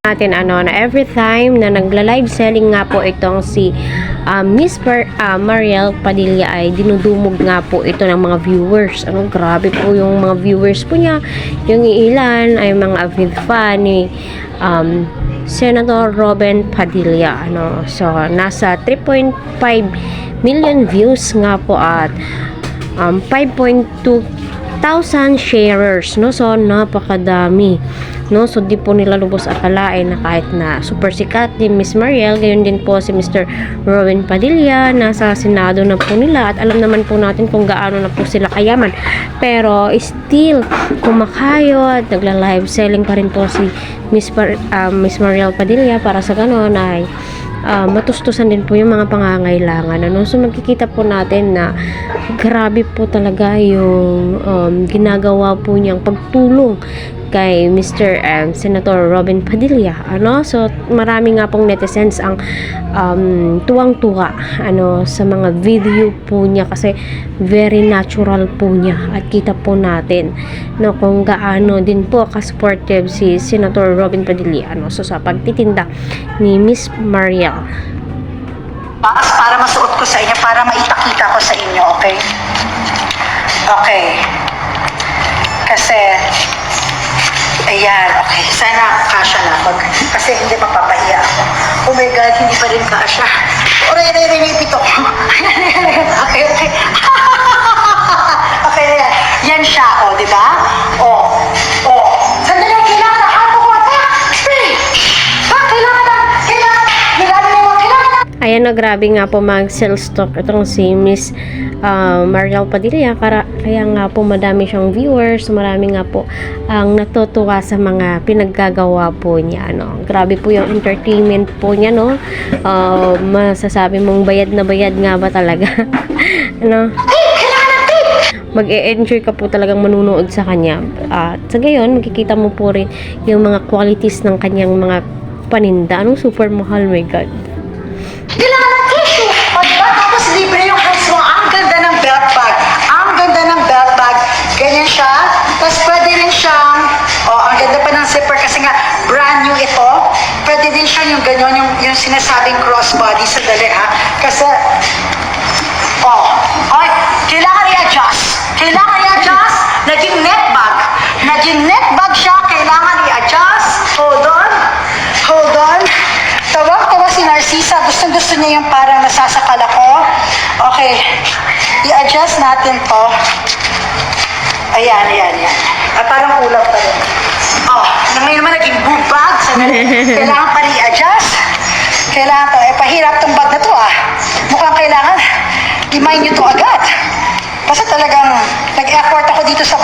natin na every time na nagla-live selling nga po itong si Miss Mariel Padilla ay dinudumog nga po ito ng mga viewers. Grabe po yung mga viewers po niya. Yung ilan ay mga avid fan ni Senator Robin Padilla. So nasa 3.5 million views nga po at 5.2 thousand sharers, so napakadami, so di po nila lubos akalain na kahit na super sikat ni Miss Mariel, gayon din po si Mr. Robin Padilla, nasa Senado na po nila at alam naman po natin kung gaano na po sila kayaman, pero still kumakayod, nagla-live selling pa rin po si Miss Mariel Padilla para sa ganon ay matustusan din po yung mga pangangailangan. So makikita po natin na grabe po talaga yung ginagawa po niyang pagtulong kay Mr. Senator Robin Padilla. So marami nga pong netizens ang tuwang-tuwa sa mga video po niya kasi very natural po niya at kita po natin kung gaano din po ka-supportive si Senator Robin Padilla so sa pagtitinda ni Miss Mariel. Para masuot ko sa inyo, para maitakita ko sa inyo, okay? Okay. Kasi ayan, okay. Sana kasya na. Kasi hindi mapapahiya ako. Oh my God, hindi pa rin kasya. Oray, ipito ko. Okay. Okay, yan siya, di ba? Sandali, kailangan na ako ko. Ayan grabe nga po mag-sell stock itong si Miss Mariel Padilla, kaya nga po madami siyang viewers, marami nga po ang natutuwa sa mga pinaggagawa po niya. Grabe po yung entertainment po niya, masasabi mong bayad na bayad nga ba talaga? Mag-e-enjoy ka po talagang manunood sa kanya. At sa gayon, makikita mo po rin yung mga qualities ng kanyang mga paninda. Super mahal, my God. Kailangan ng tissue. Diba? Tapos libre yung hands mo. Ang ganda ng belt bag. Ang ganda ng belt bag. Ganyan siya. Tapos pwede rin siyang, ang ganda pa ng zipper kasi nga brand new ito. Pwede din siya yung ganyan, yung sinasabing crossbody. Sandali ha. Kasi, kailangan i-adjust. Kailangan i-adjust. Naging net bag. Naging net bag siya. Kailangan i-adjust. Hold on. Tawa si Narcisa. Gusto niya yung parang nasasakal ako. Okay. I-adjust natin to. Ayan. At parang ulap pa rin. May naman naging boob bag. Kailangan pa rin i-adjust. Kailangan to. Pahirap tong bag na to Mukhang kailangan i-mind nyo to agad. Basta talagang nag-effort ako dito sa